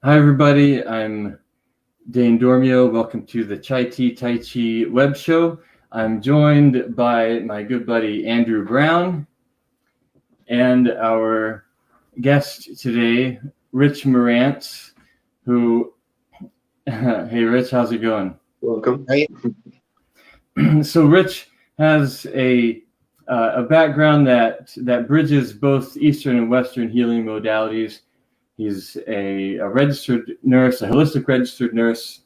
Hi, everybody. I'm Dane Dormio. Welcome to the Tai Chi web show. I'm joined by my good buddy Andrew Brown and our guest today, Rich Marantz, who, hey, Rich, how's it going? Welcome. Right. So Rich has a background that bridges both Eastern and Western healing modalities. He's a registered nurse, a holistic registered nurse,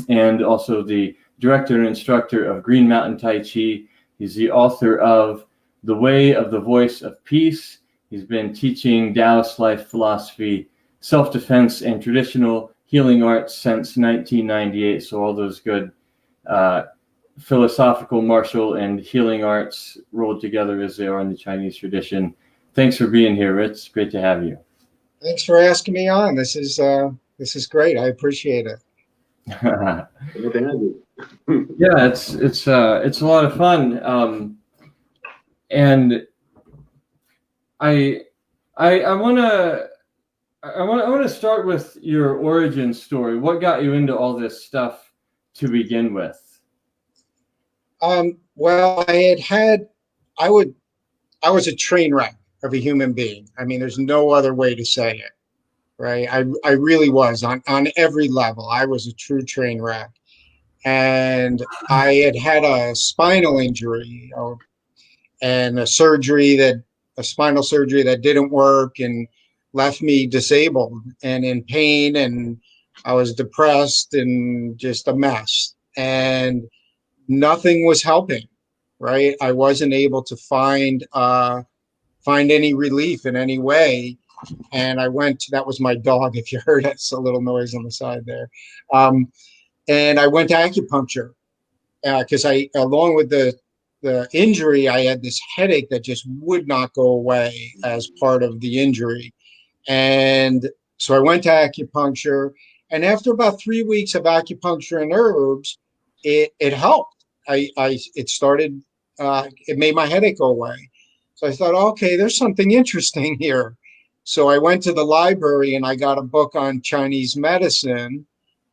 and also the director and instructor of Green Mountain Tai Chi. He's the author of The Way of the Voice of Peace. He's been teaching Taoist life philosophy, self-defense, and traditional healing arts since 1998. So all those good philosophical, martial, and healing arts rolled together as they are in the Chinese tradition. Thanks for being here, Rich. It's great to have you. Thanks for asking me on. This is great. I appreciate it. Yeah, it's a lot of fun, and I want to start with your origin story. What got you into all this stuff to begin with? Well, I was a train wreck of a human being. I mean, there's no other way to say it, right? I really was on every level. I was a true train wreck. And I had a spinal injury and a spinal surgery that didn't work and left me disabled and in pain. And I was depressed and just a mess. And nothing was helping, right? I wasn't able to find any relief in any way. And that was my dog, if you heard it, a little noise on the side there. And I went to acupuncture because along with the injury, I had this headache that just would not go away as part of the injury. And so I went to acupuncture, and after about 3 weeks of acupuncture and herbs, it helped. It made my headache go away. So I thought, okay, there's something interesting here. So I went to the library and I got a book on Chinese medicine,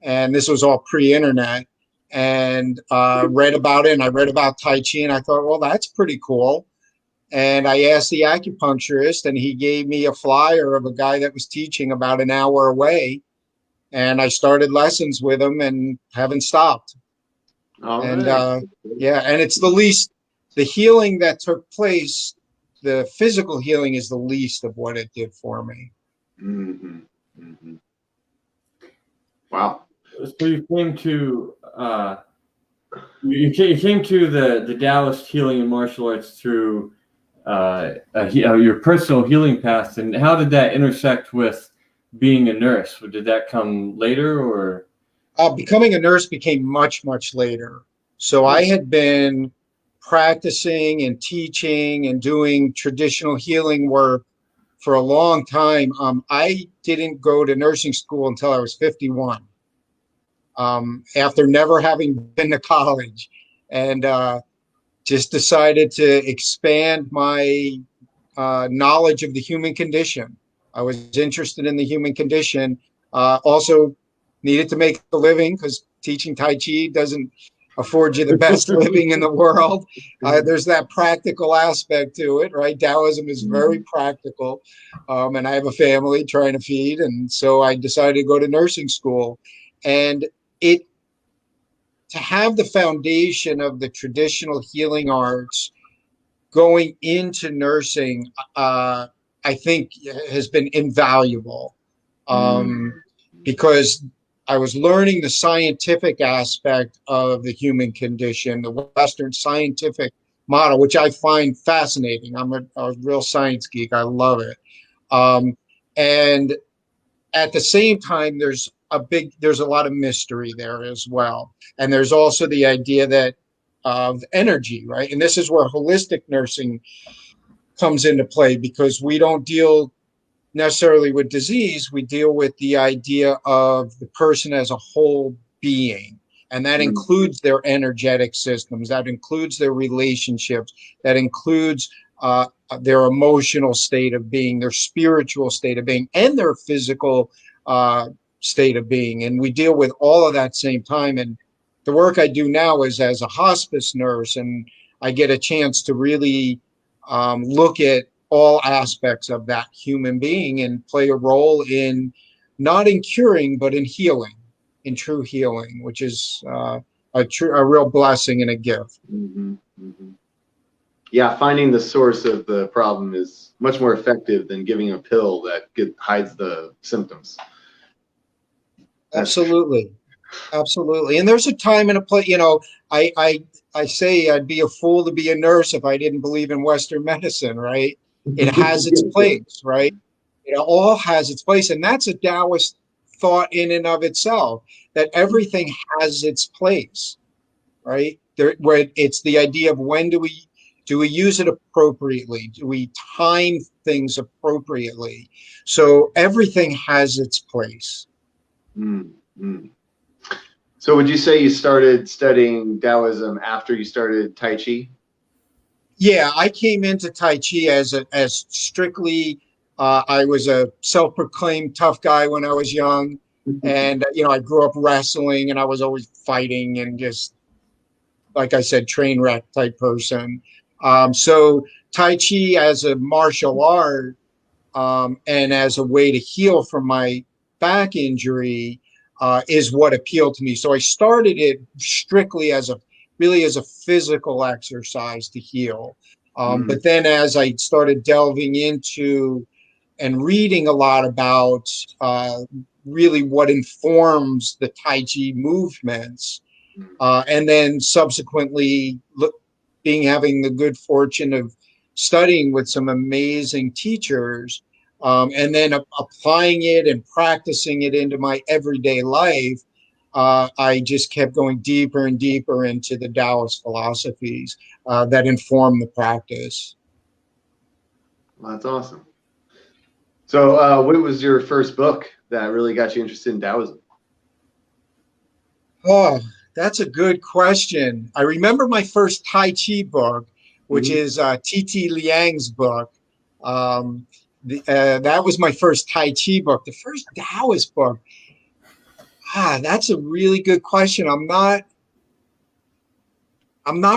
and this was all pre-internet, and read about it. And I read about Tai Chi, and I thought, well, that's pretty cool. And I asked the acupuncturist, and he gave me a flyer of a guy that was teaching about an hour away. And I started lessons with him and haven't stopped. And it's the healing that took place, the physical healing is the least of what it did for me. Mm-hmm. Mm-hmm. Wow. So you came to the Taoist healing and martial arts through your personal healing path, and how did that intersect with being a nurse? Did that come later, or? Becoming a nurse became much, much later. So I had been practicing and teaching and doing traditional healing work for a long time. I didn't go to nursing school until I was 51, after never having been to college, and just decided to expand my knowledge of the human condition. I was interested in the human condition. Also needed to make a living because teaching Tai Chi doesn't afford you the best living in the world. There's that practical aspect to it, right? Taoism is very practical. And I have a family trying to feed. And so I decided to go to nursing school. And to have the foundation of the traditional healing arts going into nursing, I think has been invaluable, because I was learning the scientific aspect of the human condition, the Western scientific model, which I find fascinating. I'm a real science geek. I love it. And at the same time, there's a lot of mystery there as well. And there's also the idea that of energy, right? And this is where holistic nursing comes into play, because we don't deal necessarily with disease. We deal with the idea of the person as a whole being. And that includes their energetic systems, that includes their relationships, that includes their emotional state of being, their spiritual state of being, and their physical state of being. And we deal with all of that same time. And the work I do now is as a hospice nurse, and I get a chance to really look at all aspects of that human being and play a role in not in curing, but in healing, in true healing, which is a real blessing and a gift. Mm-hmm. Mm-hmm. Yeah, finding the source of the problem is much more effective than giving a pill that hides the symptoms. Absolutely. Absolutely. And there's a time and a place, I say I'd be a fool to be a nurse if I didn't believe in Western medicine, right? It has its place, right? It all has its place. And that's a Taoist thought in and of itself, that everything has its place, right? Where it's the idea of when do we use it appropriately? Do we time things appropriately? So everything has its place. Mm-hmm. So would you say you started studying Taoism after you started Tai Chi? Yeah, I came into Tai Chi as strictly, I was a self-proclaimed tough guy when I was young. And, I grew up wrestling and I was always fighting and just, like I said, train wreck type person. So Tai Chi as a martial art and as a way to heal from my back injury is what appealed to me. So I started it strictly as a physical exercise to heal. But then as I started delving into and reading a lot about really what informs the Tai Chi movements, and then subsequently having the good fortune of studying with some amazing teachers, and then applying it and practicing it into my everyday life, I just kept going deeper and deeper into the Taoist philosophies that inform the practice. Well, that's awesome. So what was your first book that really got you interested in Taoism? Oh, that's a good question. I remember my first Tai Chi book, which is T.T. Liang's book. That was my first Tai Chi book. The first Taoist book. That's a really good question. I'm not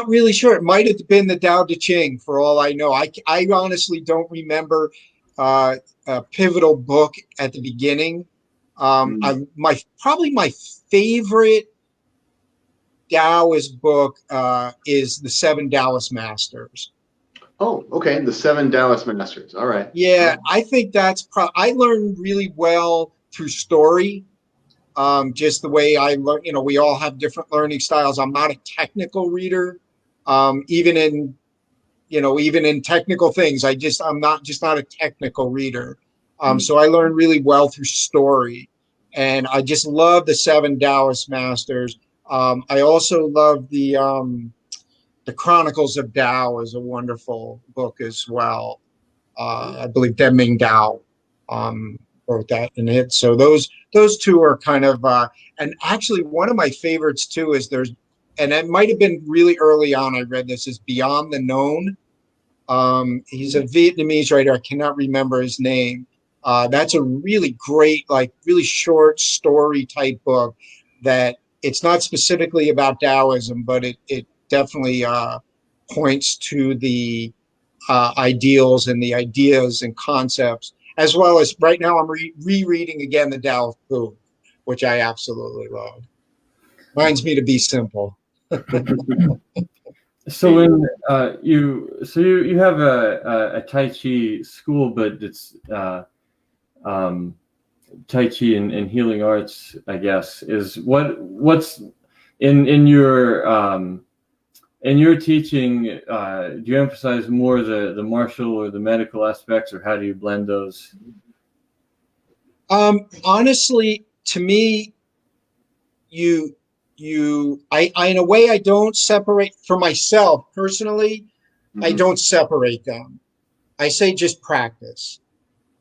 really sure. It might have been the Tao Te Ching, for all I know. I honestly don't remember a pivotal book at the beginning. Probably my favorite Taoist book is The Seven Taoist Masters. Oh, okay. The Seven Taoist Masters. All right. Yeah, I think that's I learned really well through story. Just the way I learn, we all have different learning styles. I'm not a technical reader. Even in technical things, I'm not a technical reader. So I learned really well through story, and I just love the Seven Taoist Masters. I also love the Chronicles of Tao is a wonderful book as well. I believe Deming Dao wrote that in it. So those two are kind of and actually one of my favorites too is and it might have been really early on I read this, is Beyond the Known. He's a Vietnamese writer. I cannot remember his name. That's a really great, really short story type book that it's not specifically about Taoism, but it definitely points to the ideals and the ideas and concepts, as well as right now I'm rereading again the Tao of Pooh, which I absolutely love. Reminds me to be simple. So when you have a Tai Chi school, but it's Tai Chi and healing arts, I guess, is what's in your teaching. Do you emphasize more the martial or the medical aspects, or how do you blend those? Honestly, to me, I in a way I don't separate, for myself personally. I don't separate them. I say just practice,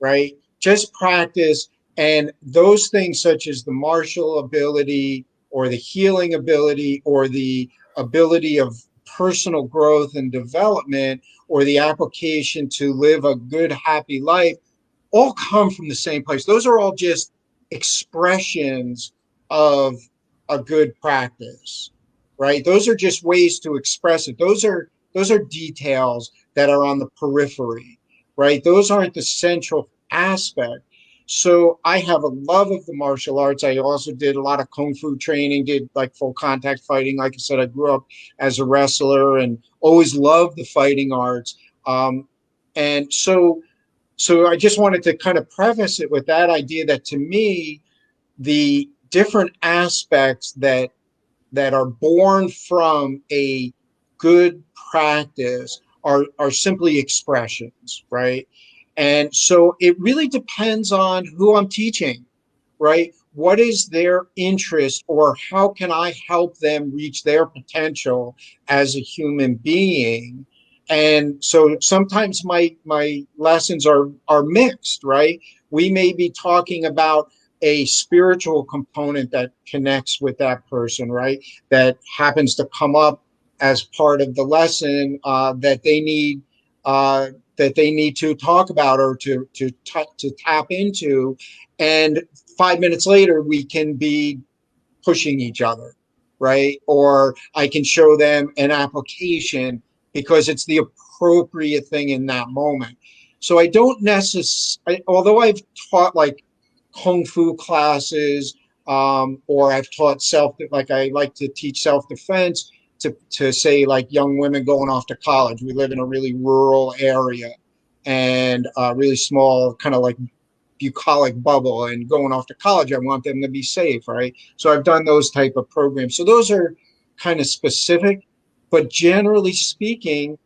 right? Just practice, and those things such as the martial ability or the healing ability or the ability of personal growth and development or the application to live a good, happy life all come from the same place. Those are all just expressions of a good practice, right? Those are just ways to express it. Those are details that are on the periphery, right? Those aren't the central aspect. So I have a love of the martial arts. I also did a lot of kung fu training, did like full contact fighting. Like I said, I grew up as a wrestler and always loved the fighting arts. And so I just wanted to kind of preface it with that idea that, to me, the different aspects that are born from a good practice are simply expressions, right? And so it really depends on who I'm teaching, right? What is their interest, or how can I help them reach their potential as a human being? And so sometimes my lessons are mixed, right? We may be talking about a spiritual component that connects with that person, right? That happens to come up as part of the lesson that they need to talk about, or to tap into. And 5 minutes later, we can be pushing each other, right? Or I can show them an application because it's the appropriate thing in that moment. So I don't necessarily, although I've taught like kung fu classes, or I've taught like I like to teach self-defense to say, like, young women going off to college. We live in a really rural area, and really small, kind of like bucolic bubble, and going off to college, I want them to be safe, right? So I've done those type of programs. So those are kind of specific, but generally speaking,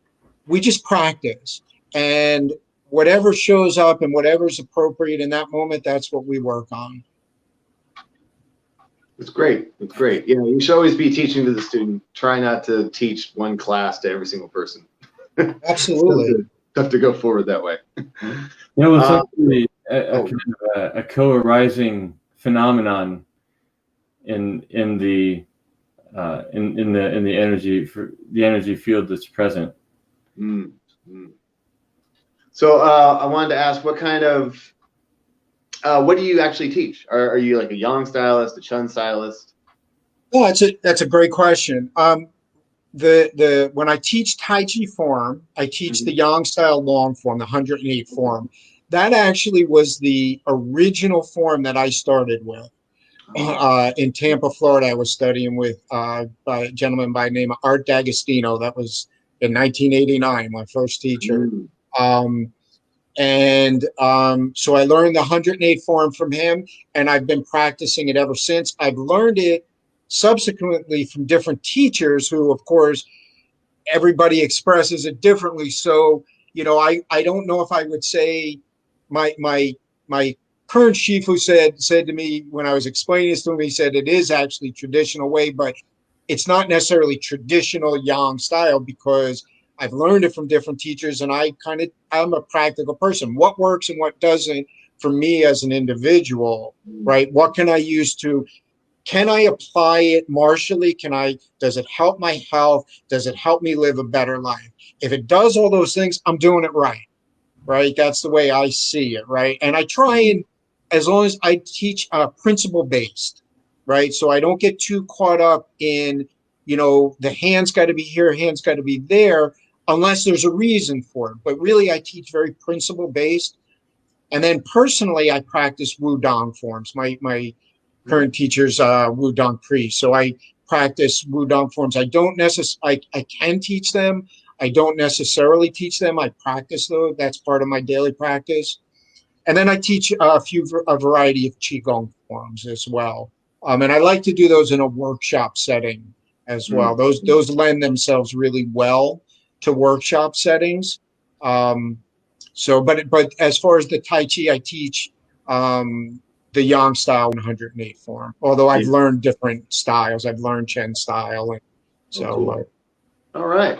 we just practice, and whatever shows up and whatever's appropriate in that moment, that's what we work on. It's great. It's great. You should always be teaching to the student. Try not to teach one class to every single person. Absolutely. Tough to go forward that way. It's actually kind of a co-arising phenomenon in the energy field that's present. Mm-hmm. So I wanted to ask, what kind of what do you actually teach? Are you like a Yang stylist, a Chun stylist? Oh, that's a great question. When I teach Tai Chi form, I teach the Yang style long form, the 108 form. That actually was the original form that I started with. In Tampa, Florida, I was studying with by a gentleman by the name of Art D'Agostino. That was in 1989, my first teacher. So I learned the 108 form from him, and I've been practicing it ever since. I've learned it subsequently from different teachers who, of course, everybody expresses it differently. So, I don't know if I would say my current shifu said to me when I was explaining this to him, he said it is actually traditional way, but it's not necessarily traditional Yang style, because I've learned it from different teachers, and I'm a practical person. What works and what doesn't for me as an individual, right? What can I use can I apply it martially? Does it help my health? Does it help me live a better life? If it does all those things, I'm doing it right? That's the way I see it, right? And I try, and as long as I teach principle based, right? So I don't get too caught up in, the hand's got to be here, hand's got to be there, unless there's a reason for it. But really, I teach very principle based. And then personally, I practice Wudang forms. My current teacher's Wudang priest. So I practice Wudang forms. I can teach them. I don't necessarily teach them. I practice though. That's part of my daily practice. And then I teach a variety of Qigong forms as well. And I like to do those in a workshop setting as well. Those lend themselves really well to workshop settings. But as far as the Tai Chi, I teach the Yang style 108 form. Although I've learned different styles. I've learned Chen style. And so, cool. All right.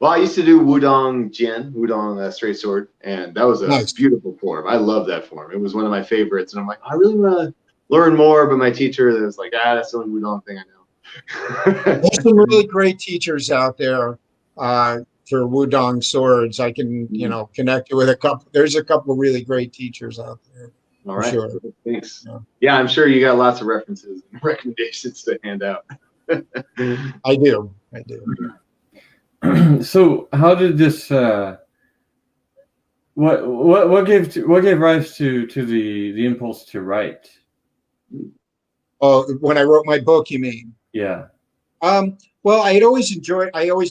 Well, I used to do Wudang Jian, Wudang straight sword, and that was a beautiful form. I love that form. It was one of my favorites, and I'm like, I really want to learn more, but my teacher was like, that's the only Wudang thing I know. There's some really great teachers out there for Wudang swords. I can, connect you with a couple. There's a couple of really great teachers out there. All for right. sure. Thanks. Yeah, I'm sure you got lots of references and recommendations to hand out. I do. So how did this what gave rise to the impulse to write? Oh, when I wrote my book, you mean? Yeah. Well, I always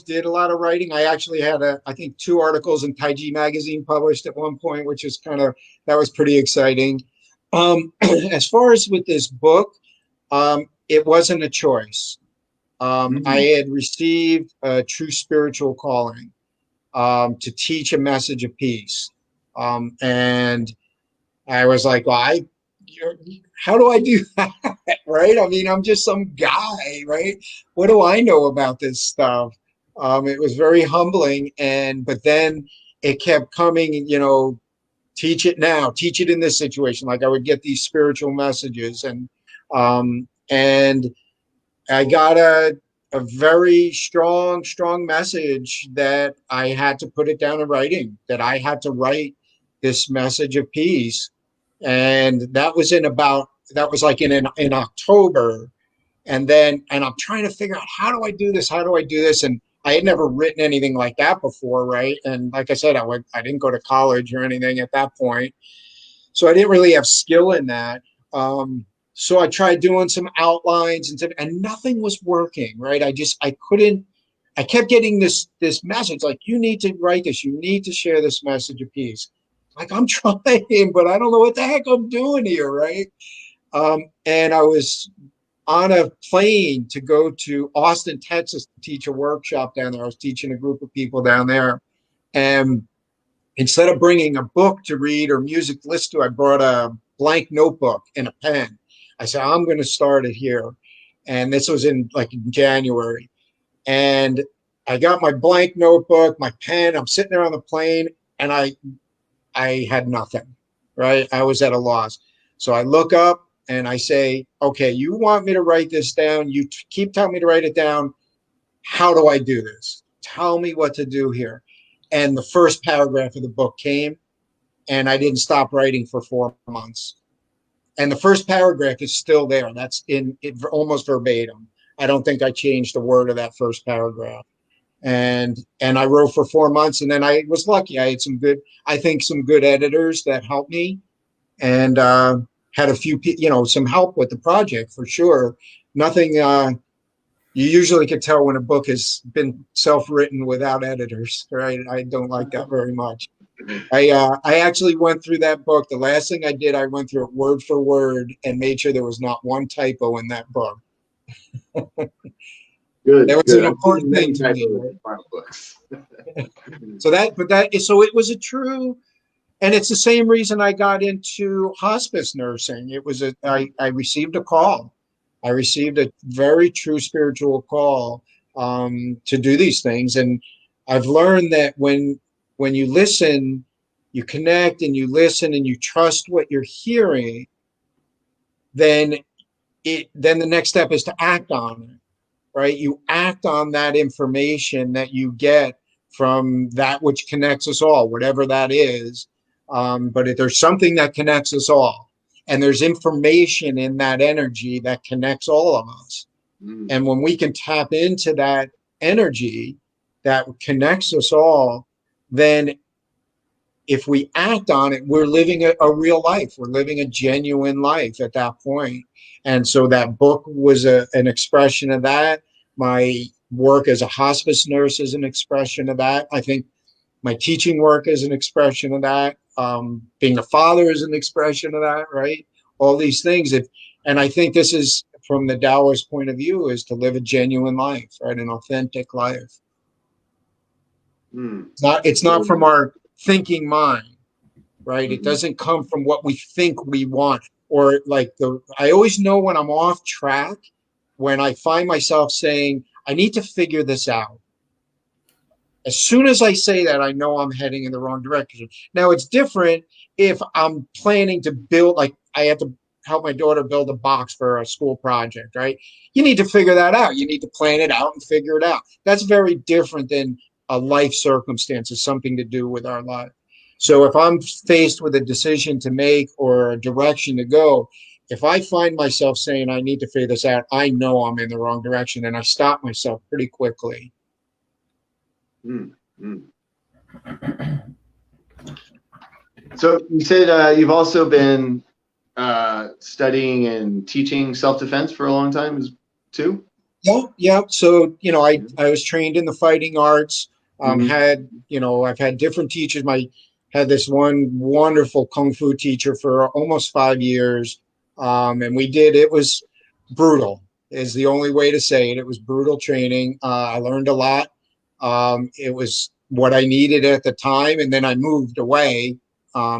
did a lot of writing. I actually had I think 2 articles in Tai Chi magazine published at one point, which is that was pretty exciting. As far as with this book, it wasn't a choice. I had received a true spiritual calling to teach a message of peace. And I was like, well, how do I do that? Right? I mean, I'm just some guy, right? What do I know about this stuff? It was very humbling. But then it kept coming, teach it now, teach it in this situation. Like I would get these spiritual messages and I got a very strong message that I had to put it down in writing, that I had to write this message of peace. And that was like in October. And I'm trying to figure out, how do I do this? How do I do this? And I had never written anything like that before, right? And like I said, I didn't go to college or anything at that point. So I didn't really have skill in that. So I tried doing some outlines and nothing was working, right? I kept getting this message, like, you need to write this, you need to share this message of peace. Like, I'm trying, but I don't know what the heck I'm doing here, right? And I was on a plane to go to Austin, Texas to teach a workshop down there. I was teaching a group of people down there. And instead of bringing a book to read or music to listen to, I brought a blank notebook and a pen. I said, I'm going to start it here. And this was in January. And I got my blank notebook, my pen. I'm sitting there on the plane and I had nothing, right? I was at a loss. So I look up and I say, okay, you want me to write this down? You keep telling me to write it down. How do I do this? Tell me what to do here. And the first paragraph of the book came, and I didn't stop writing for 4 months. And the first paragraph is still there. That's in it almost verbatim. I don't think I changed a word of that first paragraph. And I wrote for 4 months, and then I was lucky. I had some good editors that helped me, and had a few, some help with the project for sure. Nothing. You usually can tell when a book has been self-written without editors, right? I don't like that very much. I actually went through that book. The last thing I did, I went through it word for word and made sure there was not one typo in that book. Good. That was good. an important thing to me. Right? Books. So it was a true, and it's the same reason I got into hospice nursing. It was I received a call. I received a very true spiritual call to do these things. And I've learned that when you listen, you connect and you listen and you trust what you're hearing, then the next step is to act on it, right? You act on that information that you get from that which connects us all, whatever that is. But if there's something that connects us all, and there's information in that energy that connects all of us. And when we can tap into that energy that connects us all, then if we act on it, we're living a real life. We're living a genuine life at that point. And so that book was an expression of that. My work as a hospice nurse is an expression of that. I think my teaching work is an expression of that. Being a father is an expression of that, right? All these things. And I think this is, from the Taoist point of view, is to live a genuine life, right? An authentic life. It's not from our thinking mind, right? It doesn't come from what we think we want. Or I always know when I'm off track, when I find myself saying, I need to figure this out. As soon as I say that, I know I'm heading in the wrong direction. Now, it's different if I'm planning to build, like I had to help my daughter build a box for a school project, right? You need to figure that out. You need to plan it out and figure it out. That's very different than a life circumstance, is something to do with our life. So if I'm faced with a decision to make or a direction to go, if I find myself saying I need to figure this out, I know I'm in the wrong direction, and I stop myself pretty quickly. So you said you've also been studying and teaching self-defense for a long time too? Yeah. So, I was trained in the fighting arts, I've had different teachers. Had this one wonderful Kung Fu teacher for almost 5 years. And it was brutal is the only way to say it. It was brutal training. I learned a lot. It was what I needed at the time. And then I moved away.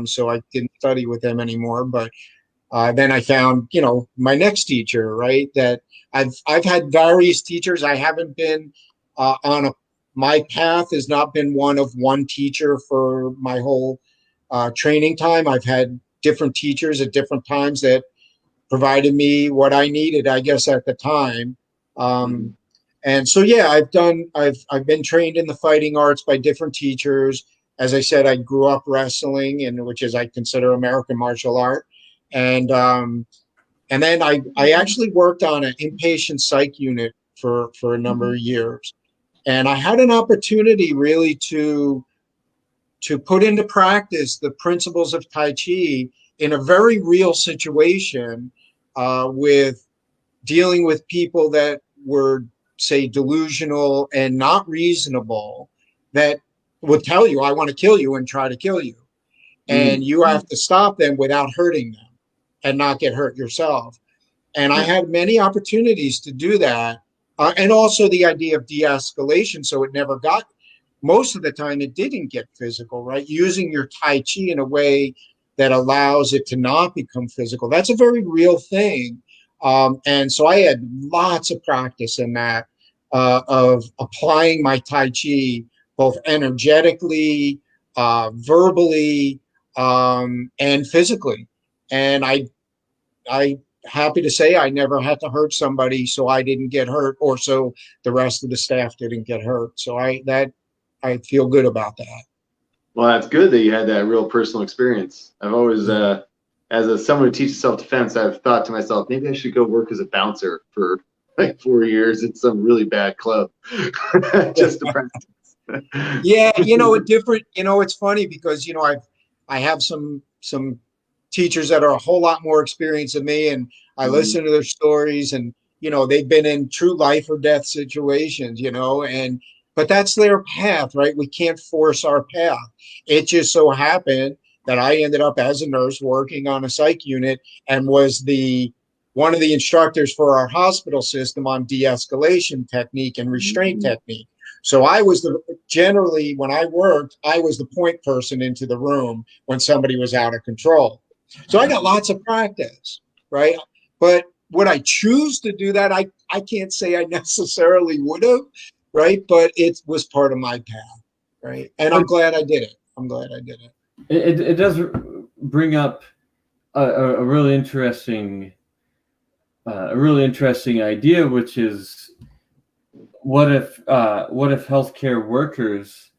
So I didn't study with them anymore, but then I found, my next teacher, right? That I've had various teachers. I haven't been my path has not been one of one teacher for my whole training time. I've had different teachers at different times that provided me what I needed, I guess, at the time. And so, yeah, I've been trained in the fighting arts by different teachers. As I said, I grew up wrestling, which is I consider American martial art. And then I actually worked on an inpatient psych unit for a number of years. And I had an opportunity really to put into practice the principles of Tai Chi in a very real situation with dealing with people that were, say, delusional and not reasonable, that would tell you, I want to kill you, and try to kill you. And you have to stop them without hurting them and not get hurt yourself. And I had many opportunities to do that. And also the idea of de-escalation. So it never got, most of the time it didn't get physical, right? Using your Tai Chi in a way that allows it to not become physical. That's a very real thing. And so I had lots of practice in that, of applying my Tai Chi, both energetically, verbally, and physically. And I happy to say I never had to hurt somebody, so I didn't get hurt, or so the rest of the staff didn't get hurt. So I feel good about that. Well, that's good that you had that real personal experience. I've always, someone who teaches self-defense, I've thought to myself, maybe I should go work as a bouncer for like 4 years at some really bad club just to practice. Yeah, it's funny because I have some teachers that are a whole lot more experienced than me, and I listen to their stories, and they've been in true life or death situations, but that's their path, right? We can't force our path. It just so happened that I ended up as a nurse working on a psych unit and was one of the instructors for our hospital system on de-escalation technique and restraint technique. So I was generally, when I worked, I was the point person into the room when somebody was out of control. So I got lots of practice, right? But would I choose to do that? I can't say I necessarily would have, right? But it was part of my path, right? And I'm glad I did it. It does bring up a really interesting idea, which is what if healthcare workers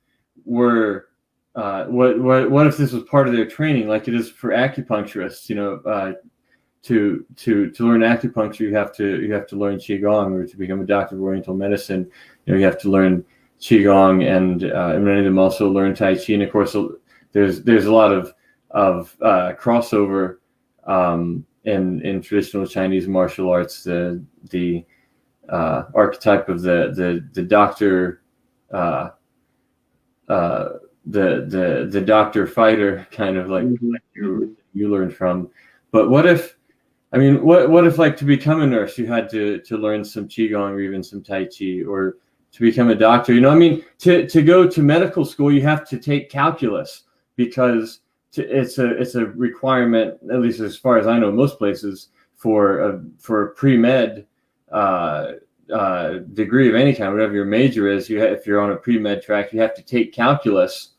were what if this was part of their training, like it is for acupuncturists? To learn acupuncture, you have to learn qigong, or to become a doctor of Oriental medicine, you have to learn qigong, and many of them also learn Tai Chi. And of course, there's a lot of crossover in traditional Chinese martial arts. The archetype of the doctor, the doctor fighter, kind of like you learned from. But what if like to become a nurse you had to learn some qigong or even some Tai Chi, or to become a doctor? To go to medical school you have to take calculus, because it's a requirement, at least as far as I know, most places, for a pre-med degree of any kind, whatever your major is. If you're on a pre-med track, you have to take calculus.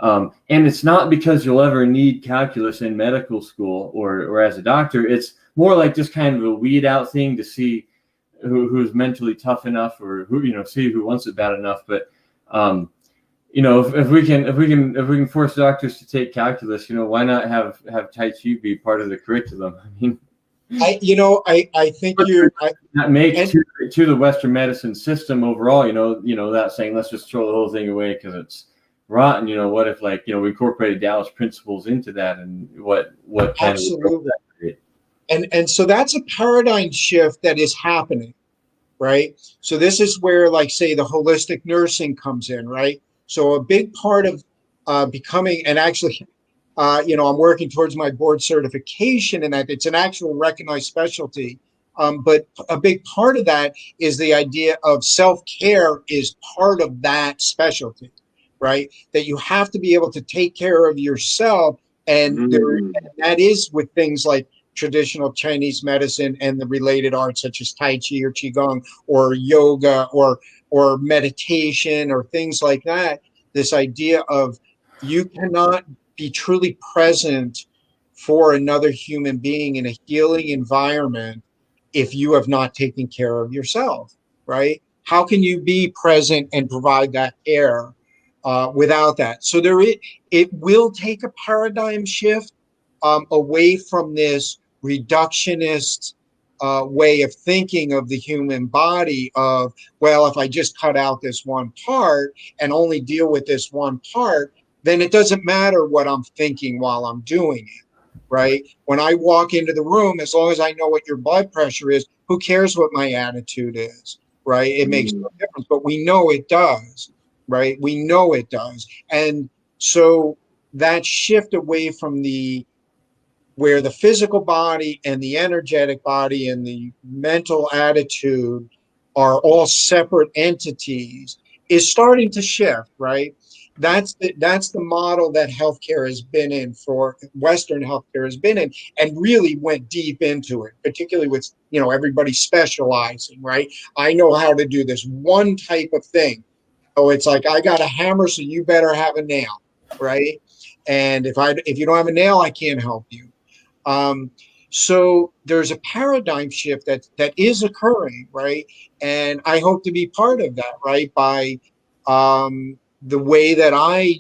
And it's not because you'll ever need calculus in medical school or as a doctor. It's more like just kind of a weed out thing to see who's mentally tough enough, or see who wants it bad enough. But if we can force doctors to take calculus, why not have Tai Chi be part of the curriculum? I mean, I think that makes to the Western medicine system overall. That saying let's just throw the whole thing away because it's rotten. What if we incorporated Taoist principles into that, and what kind absolutely. of that create? And so that's a paradigm shift that is happening, right? So this is where, like, say, the holistic nursing comes in, right? So a big part of becoming, and actually, I'm working towards my board certification, and that it's an actual recognized specialty. But a big part of that is the idea of self-care is part of that specialty, right? That you have to be able to take care of yourself, and that is with things like traditional Chinese medicine and the related arts such as Tai Chi or Qigong or yoga or meditation or things like that. This idea of you cannot be truly present for another human being in a healing environment if you have not taken care of yourself, right? How can you be present and provide that care without that? So it will take a paradigm shift away from this reductionist way of thinking of the human body of, well, if I just cut out this one part and only deal with this one part, then it doesn't matter what I'm thinking while I'm doing it, right? When I walk into the room, as long as I know what your blood pressure is, who cares what my attitude is, right? It makes no difference, but we know it does, right? We know it does. And so that shift away from where the physical body and the energetic body and the mental attitude are all separate entities is starting to shift, right? That's the model that healthcare has been in, for Western healthcare has been in, and really went deep into it, particularly with everybody specializing, right? I know how to do this one type of thing. So it's like, I got a hammer, so you better have a nail, right? And if you don't have a nail, I can't help you. So there's a paradigm shift that is occurring, right? And I hope to be part of that, right? By the way that I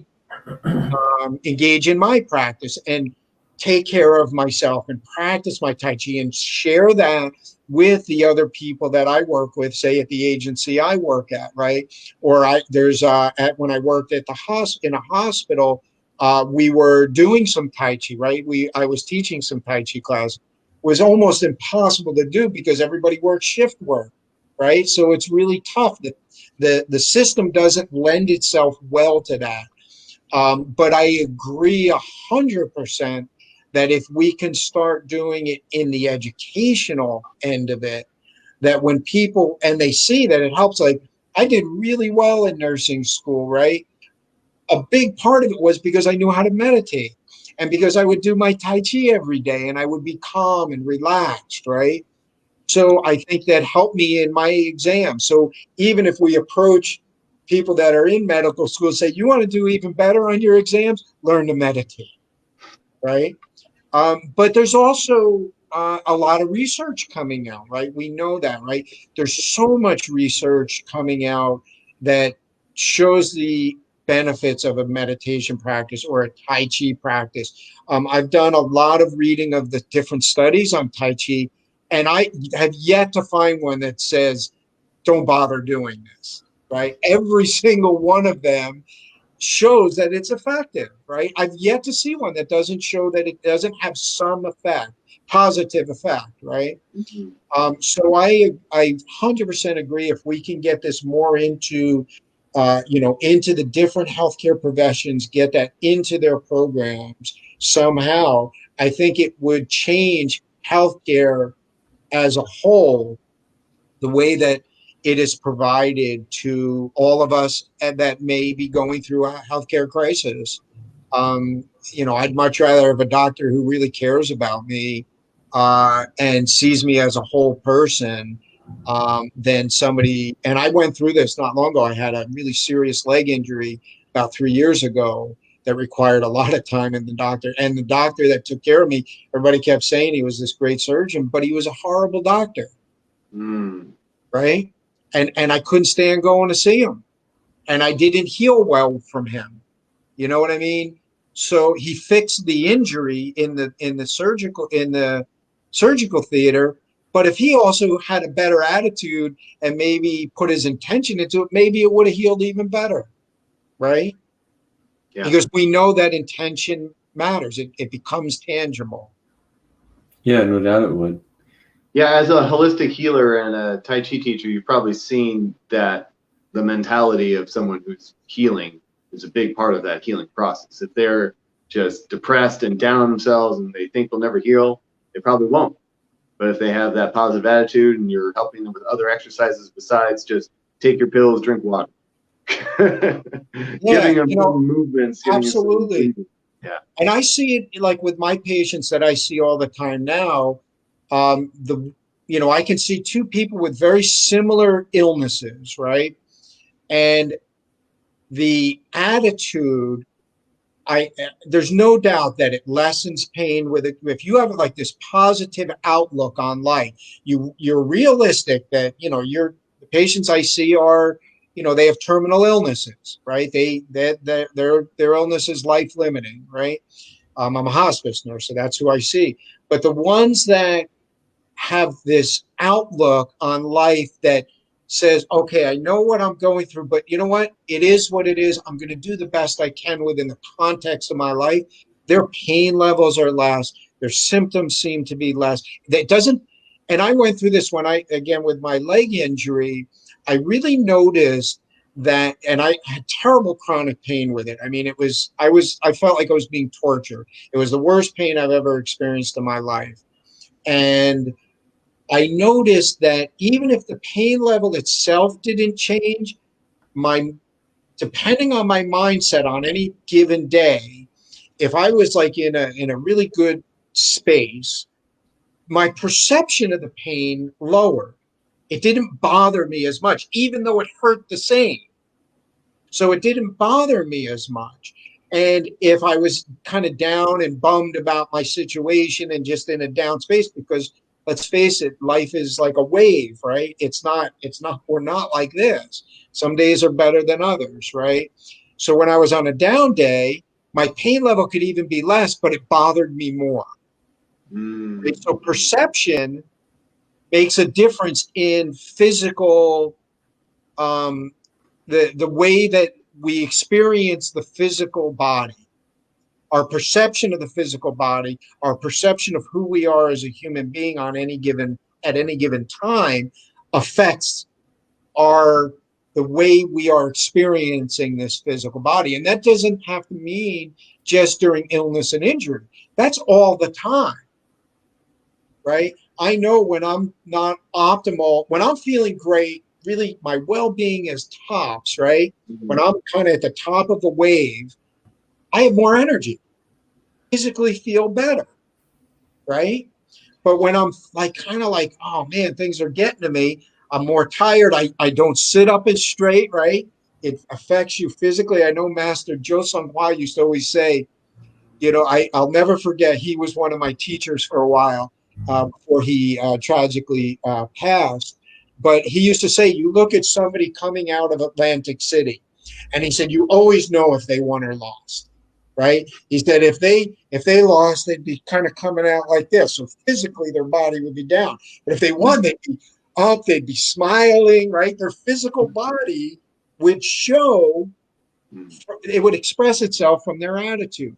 engage in my practice and take care of myself and practice my Tai Chi and share that with the other people that I work with, say at the agency I work at, right? Or when I worked at in a hospital, we were doing some Tai Chi, right? I was teaching some Tai Chi class. It was almost impossible to do because everybody works shift work, right? So it's really tough. The system doesn't lend itself well to that. But I agree 100% that if we can start doing it in the educational end of it, that when people, and they see that it helps, like I did really well in nursing school, right? A big part of it was because I knew how to meditate and because I would do my Tai Chi every day and I would be calm and relaxed, right? So I think that helped me in my exam. So even if we approach people that are in medical school, say, you want to do even better on your exams, learn to meditate, right? But there's also a lot of research coming out, right? We know that, right? There's so much research coming out that shows the benefits of a meditation practice or a Tai Chi practice. I've done a lot of reading of the different studies on Tai Chi, and I have yet to find one that says, don't bother doing this, right? Every single one of them shows that it's effective, right? I've yet to see one that doesn't show that it doesn't have some effect, positive effect, right? So I 100% agree. If we can get this more into into the different healthcare professions, get that into their programs somehow, I think it would change healthcare as a whole, the way that it is provided to all of us and that may be going through a healthcare crisis. I'd much rather have a doctor who really cares about me and sees me as a whole person than somebody. And I went through this not long ago. I had a really serious leg injury about 3 years ago that required a lot of time in the doctor. And the doctor that took care of me, everybody kept saying he was this great surgeon, but he was a horrible doctor. Right? And I couldn't stand going to see him. and I didn't heal well from him. You know what I mean? So he fixed the injury in the surgical theater. But if he also had a better attitude and maybe put his intention into it, maybe it would have healed even better, right? Yeah. Because we know that intention matters. It becomes tangible. Yeah, no doubt it would. Yeah, as a holistic healer and a Tai Chi teacher, you've probably seen that the mentality of someone who's healing is a big part of that healing process. If they're just depressed and down on themselves and they think they'll never heal, they probably won't. But if they have that positive attitude and you're helping them with other exercises besides just take your pills, drink water, giving them movements, absolutely. Yeah. And I see it like with my patients that I see all the time now. I can see two people with very similar illnesses, right? And the attitude, there's no doubt that it lessens pain with it. If you have like this positive outlook on life, you're realistic that, the patients I see are, they have terminal illnesses, right? Their illness is life limiting, right? I'm a hospice nurse, so that's who I see. But the ones that have this outlook on life that says, okay, I know what I'm going through, but you know what? It is what it is. I'm going to do the best I can within the context of my life. Their pain levels are less. Their symptoms seem to be less. That doesn't, and I went through this again, with my leg injury, I really noticed that, and I had terrible chronic pain with it. I mean, I felt like I was being tortured. It was the worst pain I've ever experienced in my life. And I noticed that even if the pain level itself didn't change, depending on my mindset on any given day, if I was like in a really good space, my perception of the pain lowered. It didn't bother me as much, even though it hurt the same. So it didn't bother me as much. And if I was kind of down and bummed about my situation and just in a down space, because let's face it, life is like a wave, right? We're not like this. Some days are better than others, right? So when I was on a down day, my pain level could even be less, but it bothered me more. Right? So perception makes a difference in physical, the way that we experience the physical body. Our perception of the physical body, our perception of who we are as a human being at any given time affects the way we are experiencing this physical body. And that doesn't have to mean just during illness and injury. That's all the time, right? I know when I'm not optimal, when I'm feeling great, really my well-being is tops, right? When I'm kind of at the top of the wave, I have more energy, physically feel better, right? But when I'm like kind of like, oh man, things are getting to me, I'm more tired. I don't sit up as straight, right? It affects you physically. I know Master Joe Sung Hwa used to always say, I'll never forget, he was one of my teachers for a while before he tragically passed. But he used to say, you look at somebody coming out of Atlantic City, and he said, you always know if they won or lost, right? He said, if they lost, they'd be kind of coming out like this. So physically, their body would be down. But if they won, they'd be up, they'd be smiling, right? Their physical body would show, it would express itself from their attitude.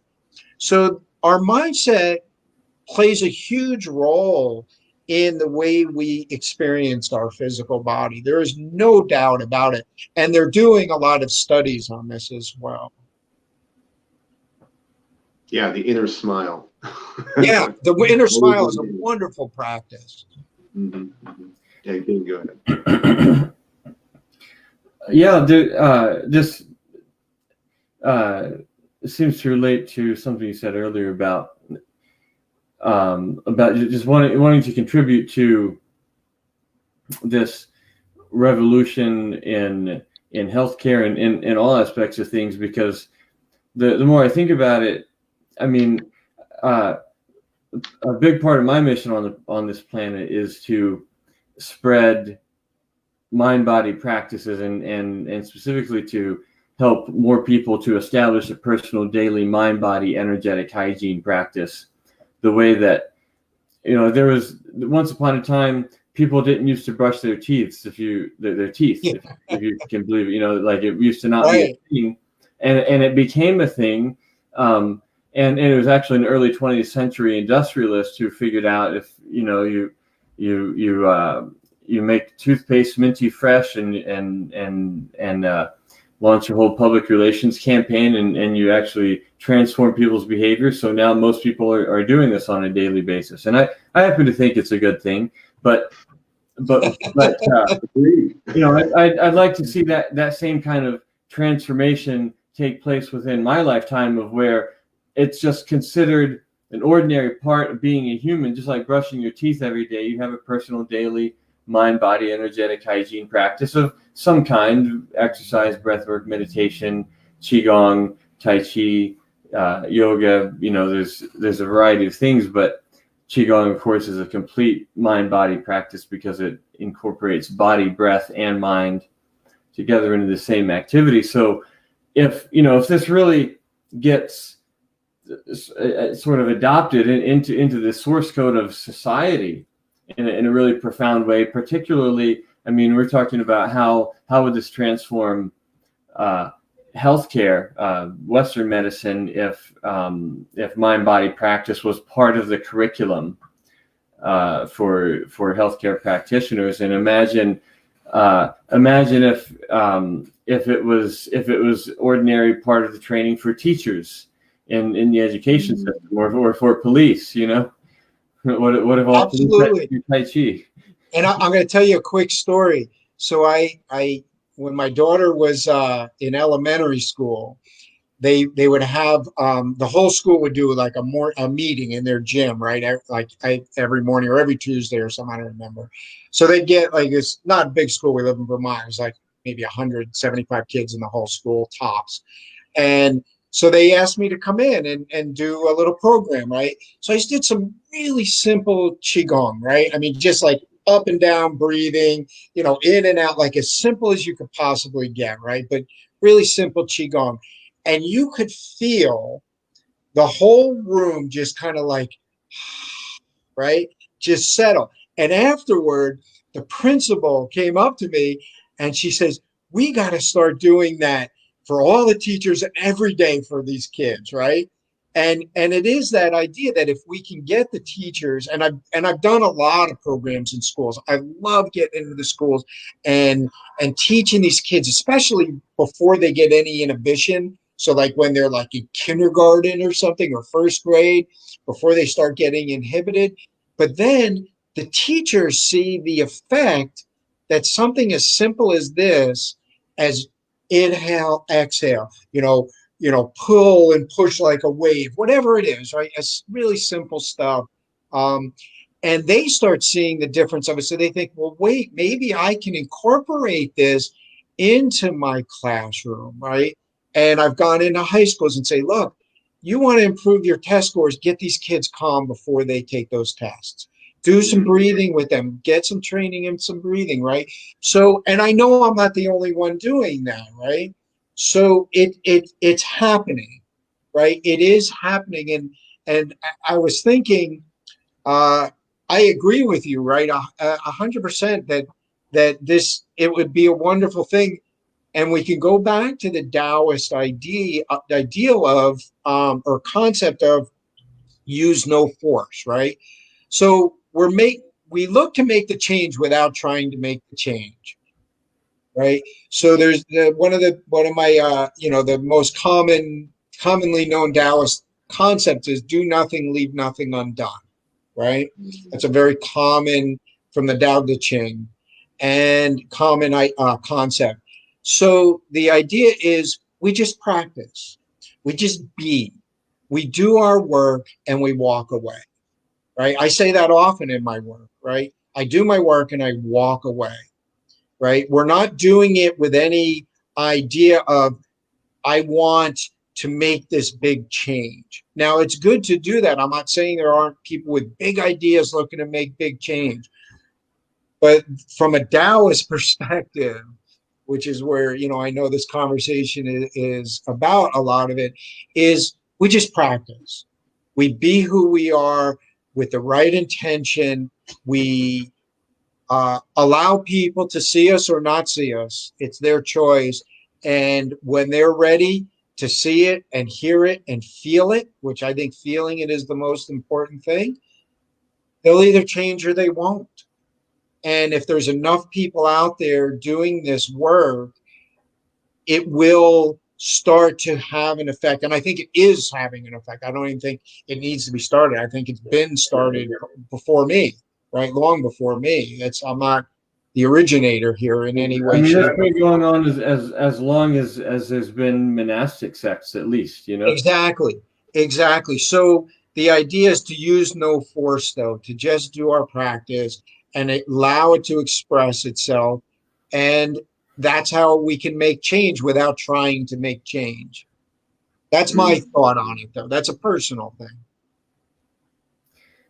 So our mindset plays a huge role in the way we experienced our physical body. There is no doubt about it. And they're doing a lot of studies on this as well. Yeah, the inner smile. Yeah, the inner smile is a wonderful practice. Mm-hmm. Yeah, you can go ahead. Yeah, this seems to relate to something you said earlier about just wanting to contribute to this revolution in healthcare and in all aspects of things, because the more I think about it, I mean, a big part of my mission on this planet is to spread mind-body practices and specifically to help more people to establish a personal daily mind-body energetic hygiene practice. The way that, there was once upon a time, people didn't used to brush their teeth, their teeth, if you can believe it, like it used to not be a thing, and it became a thing. And it was actually an early 20th century industrialist who figured out if you make toothpaste minty fresh and launch a whole public relations campaign and you actually transform people's behavior. So now most people are doing this on a daily basis, and I happen to think it's a good thing. But I'd like to see that same kind of transformation take place within my lifetime, of where it's just considered an ordinary part of being a human, just like brushing your teeth every day. You have a personal daily mind, body, energetic hygiene practice of some kind: exercise, breathwork, meditation, qigong, tai chi, yoga. There's a variety of things, but qigong, of course, is a complete mind-body practice because it incorporates body, breath, and mind together into the same activity. So if this really gets sort of adopted into the source code of society in a really profound way, particularly, we're talking about how would this transform healthcare, Western medicine, if mind-body practice was part of the curriculum for healthcare practitioners. And imagine if it was ordinary part of the training for teachers in the education system, or for police. What if all Absolutely. police Tai Chi? And I'm going to tell you a quick story. So I when my daughter was in elementary school, they would have the whole school would do like a meeting in their gym, right? Every morning or every Tuesday or something, I don't remember. So they'd get, like, it's not a big school. We live in Vermont. It's like maybe 175 kids in the whole school, tops. And so they asked me to come in and do a little program, right? So I just did some really simple qigong, right? Just like up and down breathing, in and out, like as simple as you could possibly get, right? But really simple qigong. And you could feel the whole room just kind of like, right? Just settle. And afterward, the principal came up to me and she says, "We got to start doing that for all the teachers every day for these kids," right? And it is that idea that if we can get the teachers, and I've done a lot of programs in schools. I love getting into the schools and teaching these kids, especially before they get any inhibition. So like when they're like in kindergarten or something, or first grade, before they start getting inhibited. But then the teachers see the effect that something as simple as this, as inhale, exhale, pull and push like a wave, whatever it is, right? It's really simple stuff. And they start seeing the difference of it. So they think, well, wait, maybe I can incorporate this into my classroom, right? And I've gone into high schools and say, look, you want to improve your test scores, get these kids calm before they take those tests. Do some breathing with them, get some training in some breathing, right? So, and I know I'm not the only one doing that, right? So it's happening, right? It is happening. And I was thinking, I agree with you, right? 100% that it would be a wonderful thing. And we can go back to the Taoist ideal of, or concept of, use no force, right? So we look to make the change without trying to make the change, right? So there's one of my the most commonly known Taoist concepts is do nothing, leave nothing undone, right? That's a very common, from the Tao Te Ching, and common concept. So the idea is we just practice, we just be, we do our work and we walk away, right? I say that often in my work, right? I do my work and I walk away, right? We're not doing it with any idea of, I want to make this big change. Now, it's good to do that. I'm not saying there aren't people with big ideas looking to make big change. But from a Taoist perspective, which is where, I know this conversation is about, a lot of it is we just practice. We be who we are with the right intention. We allow people to see us or not see us. It's their choice. And when they're ready to see it and hear it and feel it, which I think feeling it is the most important thing, they'll either change or they won't. And if there's enough people out there doing this work, it will start to have an effect. And I think it is having an effect. I don't even think it needs to be started. I think it's been started before me, right? Long before me. I'm not the originator here in any way. I mean, it's been going on as long as there's been monastic sects, at least, Exactly. So the idea is to use no force, though, to just do our practice and allow it to express itself. And that's how we can make change without trying to make change. That's my thought on it, though. That's a personal thing.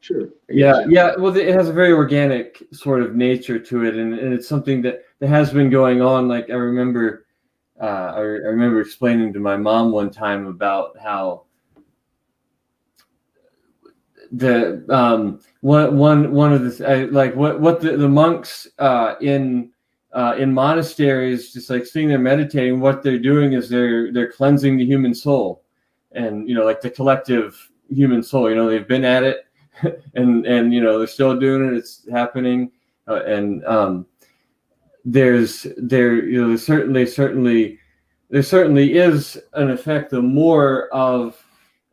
Sure. Yeah. Well, it has a very organic sort of nature to it, and it's something that has been going on. Like I remember explaining to my mom one time about how the one of the what the monks in monasteries, just like sitting there meditating, what they're doing is they're cleansing the human soul, and like the collective human soul. They've been at it, and they're still doing it. It's happening, there certainly is an effect. The more of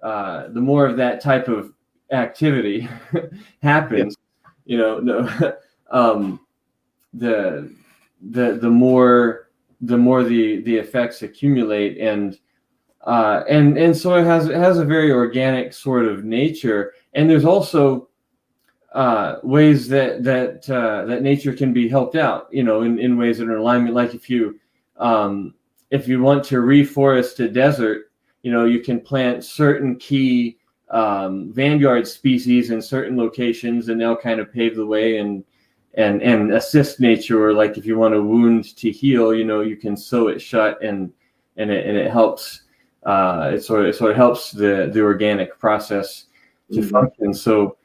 that type of activity happens, the more the effects accumulate, and so it has a very organic sort of nature. And there's also ways that nature can be helped out, in ways that are in alignment. Like if you want to reforest a desert, you can plant certain key vanguard species in certain locations, and they'll kind of pave the way and assist nature. Or like if you want a wound to heal, you can sew it shut, and it helps. It sort of helps the organic process to function. So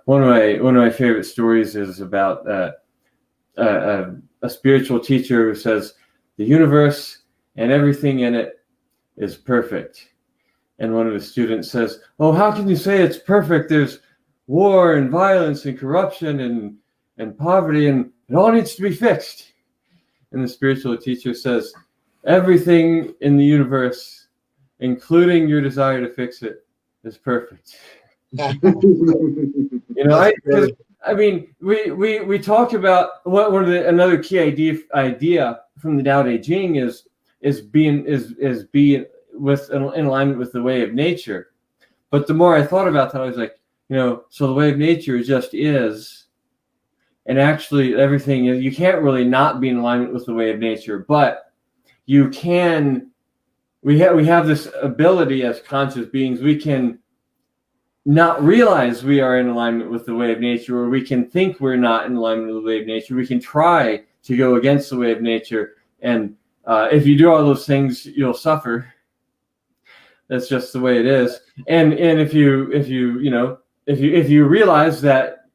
one of my favorite stories is about a spiritual teacher who says the universe and everything in it is perfect. And one of his students says, "Oh, how can you say it's perfect? There's war and violence and corruption and poverty, and it all needs to be fixed." And the spiritual teacher says, "Everything in the universe, including your desire to fix it, is perfect." I mean, we talk about another key idea from the Tao Te Ching is being in alignment with the way of nature. But the more I thought about that, I was like, so the way of nature just is, and actually everything, you can't really not be in alignment with the way of nature, but you can. We have this ability as conscious beings. We can not realize we are in alignment with the way of nature, or we can think we're not in alignment with the way of nature. We can try to go against the way of nature, and if you do all those things, you'll suffer. That's just the way it is. And if you realize that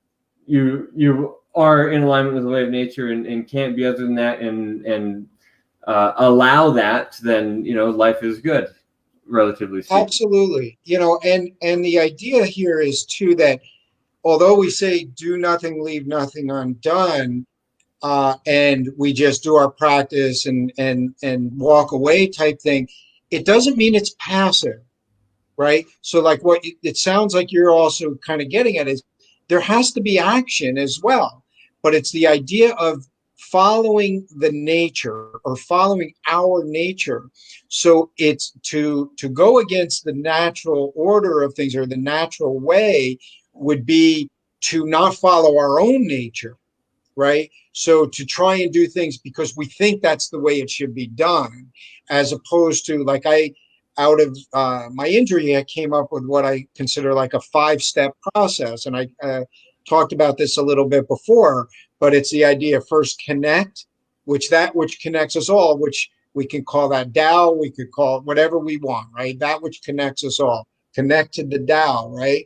you are in alignment with the way of nature and can't be other than that, and allow that, then life is good, relatively speaking. Absolutely. And the idea here is too that although we say do nothing, leave nothing undone, and we just do our practice and walk away type thing, it doesn't mean it's passive, right? So like what it sounds like you're also kind of getting at is there has to be action as well, but it's the idea of following the nature or following our nature. So it's to go against the natural order of things, or the natural way would be to not follow our own nature, right? So to try and do things because we think that's the way it should be done, as opposed to like out of my injury, I came up with what I consider like a 5-step process. And talked about this a little bit before, but it's the idea of first connect, which connects us all, which we can call that Tao, we could call it whatever we want, right? That which connects us all, connect to the Tao, right?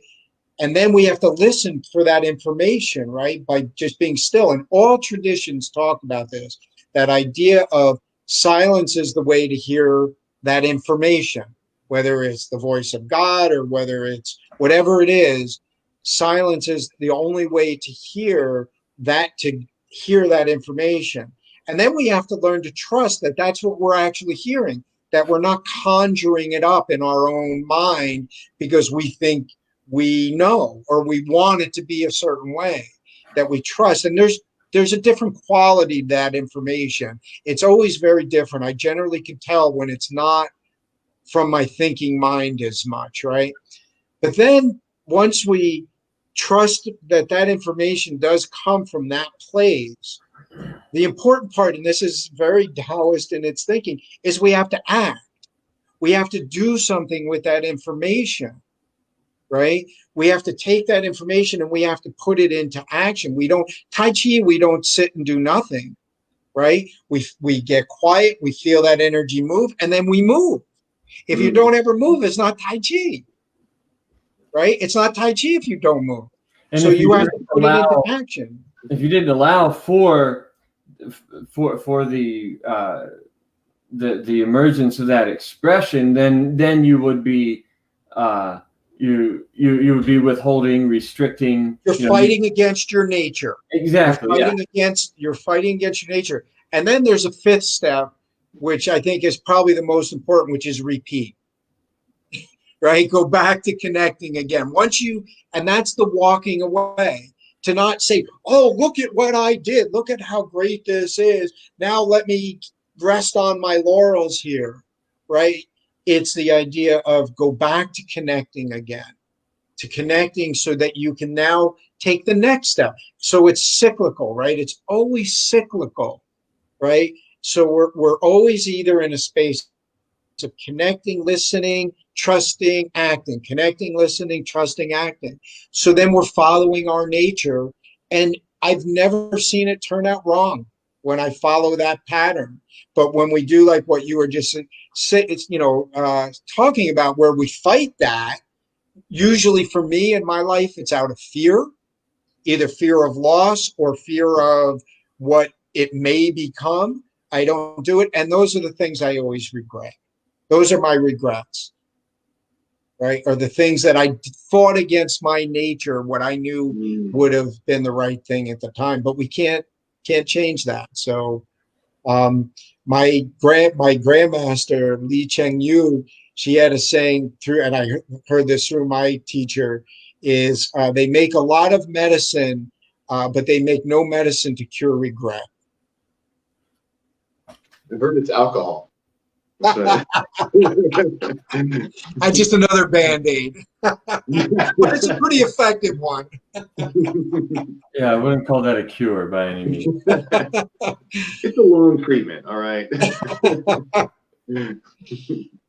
And then we have to listen for that information, right? By just being still. And all traditions talk about this, that idea of silence is the way to hear that information, whether it's the voice of God or whether it's whatever it is. Silence is the only way to hear that information. And then we have to learn to trust that that's what we're actually hearing, that we're not conjuring it up in our own mind because we think we know or we want it to be a certain way, that we trust. And there's a different quality to that information. It's always very different. I generally can tell when it's not from my thinking mind as much, right? But then once we trust that that information does come from that place, the important part, and this is very Taoist in its thinking, is we have to act. We have to do something with that information, right? We have to take that information and we have to put it into action. Tai Chi, we don't sit and do nothing, right? We get quiet, we feel that energy move, and then we move. If you don't ever move, it's not Tai Chi, right? It's not Tai Chi if you don't move. And so you have to put it into action. If you didn't allow for the emergence of that expression, then you would be you would be withholding, restricting. You're fighting against your nature. Exactly. You're fighting against your nature. And then there's a fifth step, which I think is probably the most important, which is repeat. Right? Go back to connecting again. And that's the walking away. To not say, oh, look at what I did. Look at how great this is. Now let me rest on my laurels here, right? It's the idea of go back to connecting again, to connecting so that you can now take the next step. So it's cyclical, right? It's always cyclical, right? So we're always either in a space of connecting, listening, trusting, acting, connecting, listening, trusting, acting. So then we're following our nature. And I've never seen it turn out wrong when I follow that pattern. But when we do like what you were just talking about, where we fight that, usually for me in my life, it's out of fear, either fear of loss or fear of what it may become. I don't do it. And those are the things I always regret. Those are my regrets, right? Or the things that I fought against my nature, what I knew would have been the right thing at the time, but we can't change that. So my grandmaster, Li Cheng Yu, she had a saying and I heard this through my teacher, is they make a lot of medicine, but they make no medicine to cure regret. I've heard it's alcohol. Just another Band-Aid. But it's a pretty effective one. Yeah, I wouldn't call that a cure by any means. It's a long treatment, all right?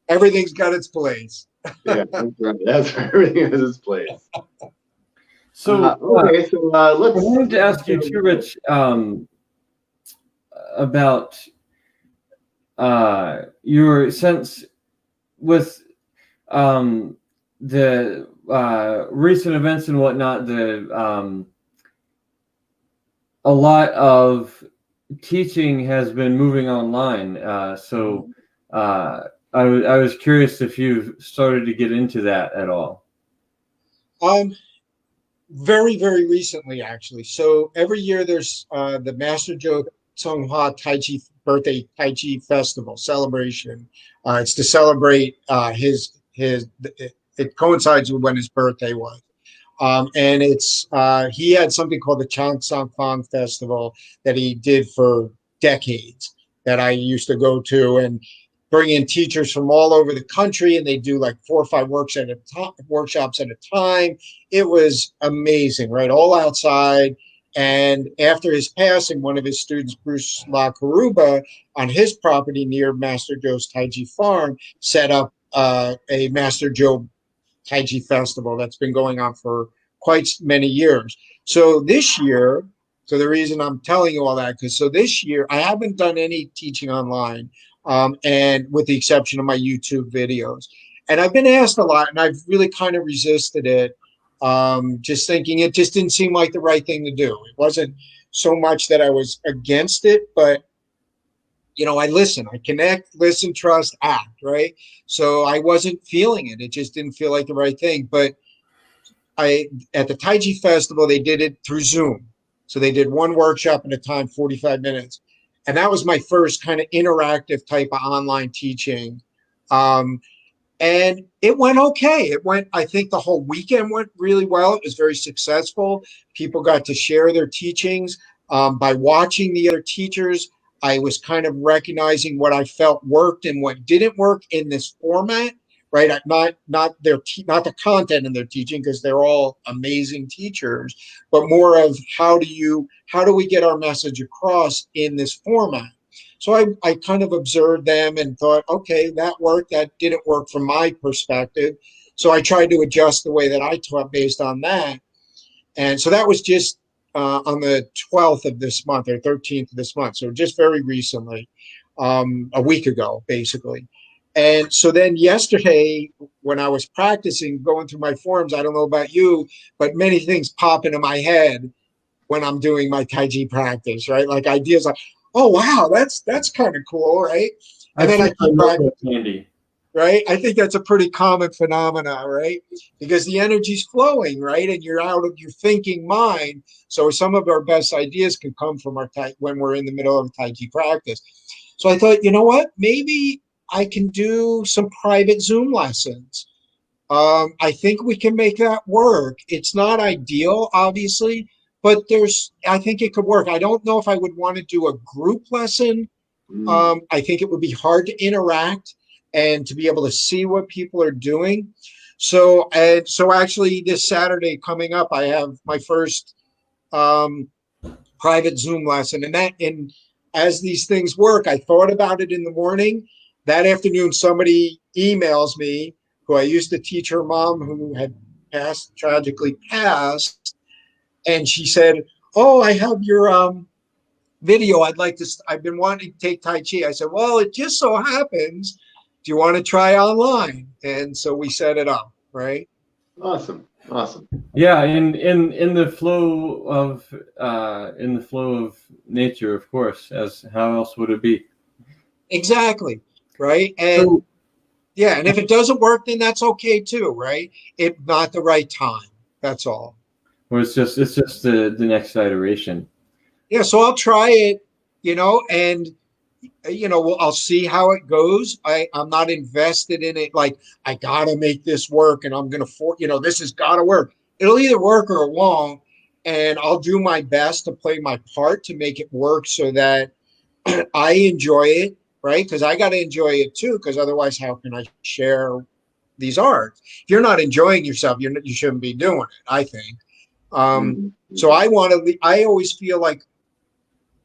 Everything's got its place. Yeah, that's right. That's right. Everything has its place. So, I wanted to ask you too, Rich, about your sense with the recent events and whatnot. A lot of teaching has been moving online. So I was curious if you've started to get into that at all. Very, very recently, actually. So every year there's the Master Joe Tsonghua Tai Chi birthday Tai Chi festival celebration. It's to celebrate it coincides with when his birthday was. And he had something called the Chang Sang Fang Festival that he did for decades that I used to go to and bring in teachers from all over the country, and they do like 4 or 5 workshops at a time. It was amazing, right? All outside. And after his passing, one of his students, Bruce La Caruba, on his property near Master Joe's Tai Chi farm, set up a Master Joe Tai Chi festival that's been going on for quite many years. So this year, so the reason I'm telling you all that, because so this year I haven't done any teaching online, and with the exception of my YouTube videos. And I've been asked a lot, and I've really kind of resisted it, just thinking it just didn't seem like the right thing to do. It wasn't so much that I was against it, but I listen, I connect, listen, trust, act, right? So I wasn't feeling it. It just didn't feel like the right thing. But at the Tai Chi Festival, they did it through Zoom. So they did one workshop at a time, 45 minutes. And that was my first kind of interactive type of online teaching. And it went okay. I think the whole weekend went really well. It was very successful. People got to share their teachings. By watching the other teachers, I was kind of recognizing what I felt worked and what didn't work in this format, right? Not the content in their teaching, because they're all amazing teachers, but more of how do we get our message across in this format? So I kind of observed them and thought, okay, that worked. That didn't work from my perspective. So I tried to adjust the way that I taught based on that. And so that was just on the 12th of this month or 13th of this month. So just very recently, a week ago, basically. And so then yesterday, when I was practicing, going through my forums, I don't know about you, but many things pop into my head when I'm doing my Tai Chi practice, right? Like ideas like, oh, wow, that's kind of cool, right? And then I keep practicing, right? I think that's a pretty common phenomena, right? Because the energy's flowing, right? And you're out of your thinking mind. So some of our best ideas can come from when we're in the middle of a Tai Chi practice. So I thought, you know what? Maybe I can do some private Zoom lessons. I think we can make that work. It's not ideal, obviously, but I think it could work. I don't know if I would want to do a group lesson. I think it would be hard to interact and to be able to see what people are doing. So actually this Saturday coming up, I have my first private Zoom lesson. And as these things work, I thought about it in the morning. That afternoon, somebody emails me, who I used to teach her mom, who had tragically passed. And she said, oh, I have your video. I've been wanting to take Tai Chi. I said, well, it just so happens, do you want to try online? And so we set it up, right? Awesome. Yeah, in the flow of nature, of course, as how else would it be? Exactly. Right. And so, yeah, and if it doesn't work, then that's okay too, right? It's not the right time. That's all. Or it's just the next iteration. Yeah, so I'll try it, and I'll see how it goes. I'm not invested in it like I gotta make this work and I'm gonna this has gotta work. It'll either work or it won't, and I'll do my best to play my part to make it work so that I enjoy it, right? Because I gotta enjoy it too, because otherwise how can I share these arts? If you're not enjoying yourself, you shouldn't be doing it, I think. So I always feel like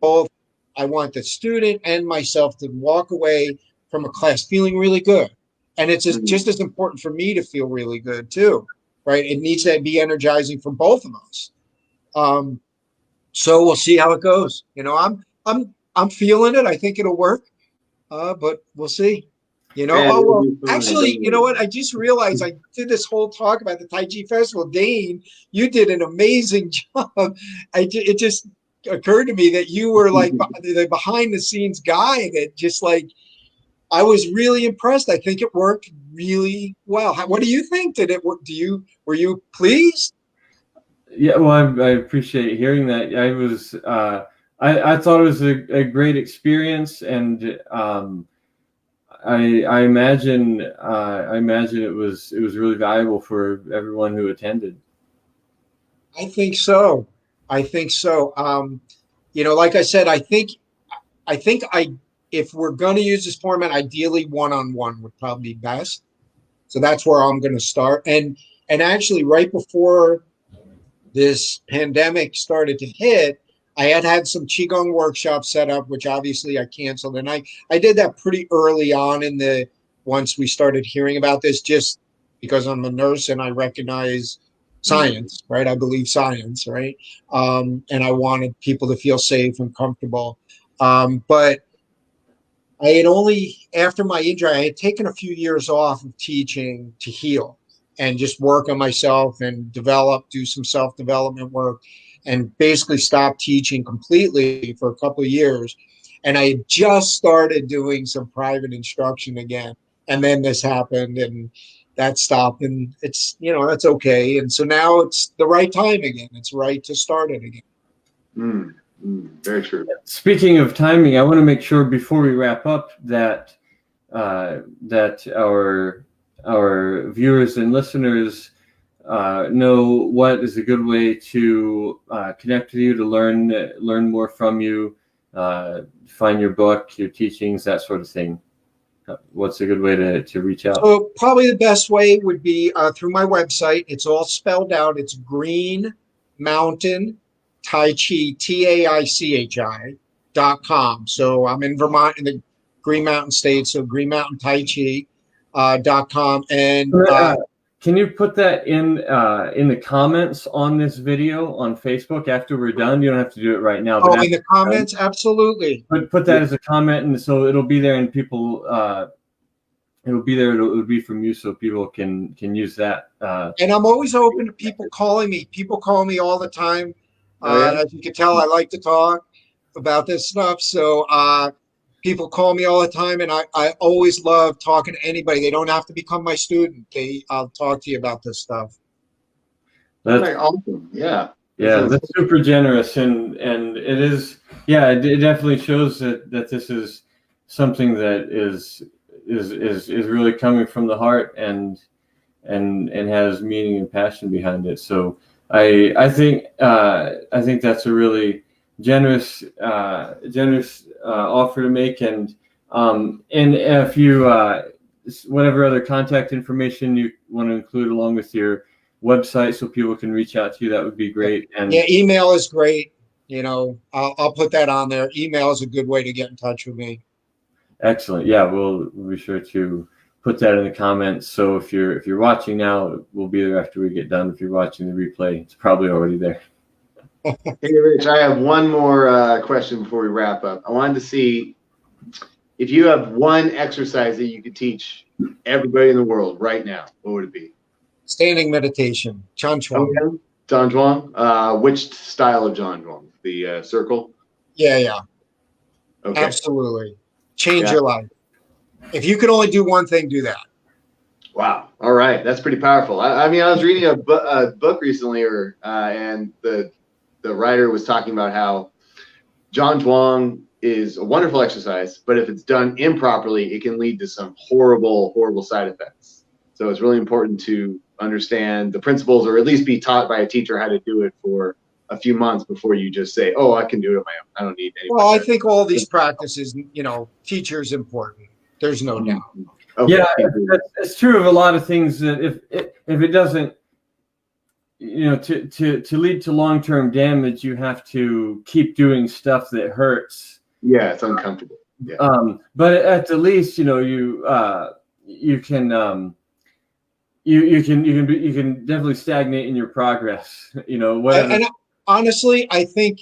both, I want the student and myself to walk away from a class feeling really good. And it's just as important for me to feel really good too, right? It needs to be energizing for both of us. So we'll see how it goes. I'm feeling it. I think it'll work, but we'll see. Actually, you know what? I just realized I did this whole talk about the Tai Chi Festival. Dane, you did an amazing job. It just occurred to me that you were like the behind the scenes guy that just like, I was really impressed. I think it worked really well. What do you think? Did it work? Were you pleased? Yeah, well, I appreciate hearing that. I was, I thought it was a great experience, and I imagine it was really valuable for everyone who attended. I think so. Like I said, I think if we're going to use this format, ideally one-on-one would probably be best. So that's where I'm going to start. And actually, right before this pandemic started to hit, I had some Qigong workshops set up, which obviously I canceled. And I did that pretty early on once we started hearing about this, just because I'm a nurse and I recognize science, right? I believe science, right? And I wanted people to feel safe and comfortable. But I had only, after my injury, I had taken a few years off of teaching to heal and just work on myself and develop, do some self-development work, and basically stop teaching completely for a couple of years. And I had just started doing some private instruction again. And then this happened and that stopped, and it's, that's okay. And so now it's the right time again. It's right to start it again. Very true. Speaking of timing, I want to make sure before we wrap up that that our viewers and listeners know what is a good way to connect with you, to learn more from you, find your book, your teachings, that sort of thing. What's a good way to reach out? So probably the best way would be through my website. It's all spelled out. It's Green Mountain Tai Chi, TAICHI.com. So I'm in Vermont, in the Green Mountain State. So Green Mountain Tai Chi.com. And can you put that in the comments on this video on Facebook after we're done? You don't have to do it right now. But in the comments, absolutely. Put that as a comment, and so it'll be there, and people, it'll be there. It'll be from you, so people can use that. And I'm always open to people calling me. People call me all the time. As you can tell, I like to talk about this stuff. So people call me all the time, and I always love talking to anybody. They don't have to become my student. I'll talk to you about this stuff. That's awesome. Yeah. Yeah, that's super generous, and it is. Yeah, it definitely shows that this is something that is really coming from the heart and has meaning and passion behind it. So I think that's a really generous offer to make, and if you whatever other contact information you want to include along with your website so people can reach out to you, that would be great. And yeah, email is great. I'll put that on there. Email is a good way to get in touch with me. Excellent. Yeah, we'll be sure to put that in the comments. So if you're watching now, we'll be there after we get done. If you're watching the replay, it's probably already there. Hey, Rich, I have one more question before we wrap up. I wanted to see if you have one exercise that you could teach everybody in the world right now, what would it be? Standing meditation. John Chuang. Okay. John Chuang. Which style of John Chuang? The circle? Yeah. Okay. Absolutely. Change your life. If you could only do one thing, do that. Wow. All right. That's pretty powerful. I mean, I was reading a book recently, and the writer was talking about how John Chuang is a wonderful exercise, but if it's done improperly, it can lead to some horrible, horrible side effects. So it's really important to understand the principles, or at least be taught by a teacher how to do it for a few months before you just say, "Oh, I can do it on my own. I don't need anybody." Well, I think all these practices, teacher is important. There's no doubt. Okay. Yeah, it's true of a lot of things that if it doesn't, to lead to long-term damage, you have to keep doing stuff that hurts. Yeah, it's uncomfortable. Yeah. But at the least, you can definitely stagnate in your progress. Whatever. And honestly, I think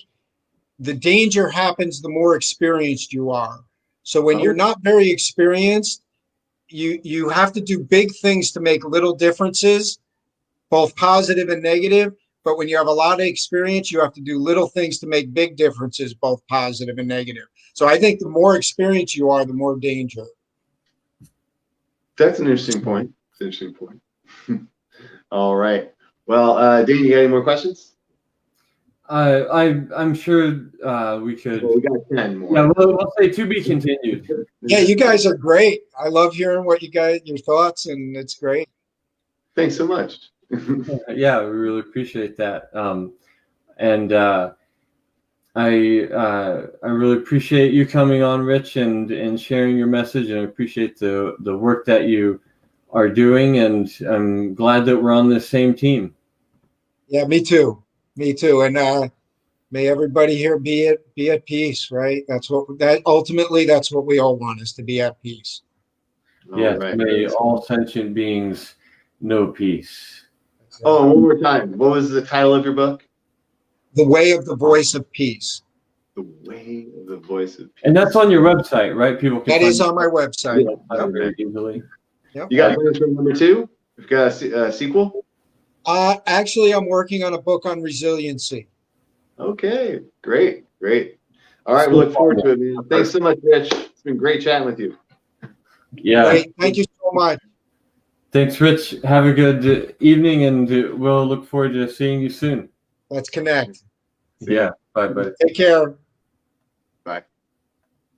the danger happens the more experienced you are. So when you're not very experienced, you have to do big things to make little differences, both positive and negative. But when you have a lot of experience, you have to do little things to make big differences, both positive and negative. So I think the more experienced you are, the more danger. That's an interesting point. All right. Well, Dane, you got any more questions? I'm sure we could. Well, we got 10 more. Yeah, we'll say to be continued. Yeah, you guys are great. I love hearing your thoughts, and it's great. Thanks so much. Yeah, we really appreciate that. And I really appreciate you coming on, Rich, and sharing your message, and I appreciate the work that you are doing, and I'm glad that we're on the same team. Yeah, me too. And may everybody here be at peace, right? Ultimately that's what we all want, is to be at peace. Yes, right. May all sentient beings know peace. Oh, one more time. What was the title of your book? The Way of the Voice of Peace. The Way of the Voice of Peace. And that's on your website, right? People can That is on my website. Yeah. very easily. Yep. You got plans for number 2? You've got a sequel? Actually, I'm working on a book on resiliency. Okay, great. All right, we look forward to it, man. Thanks so much, Rich. It's been great chatting with you. Yeah. Great. Thank you so much. Thanks, Rich. Have a good evening, and we'll look forward to seeing you soon. Let's connect. Yeah. Bye. Take care. Bye.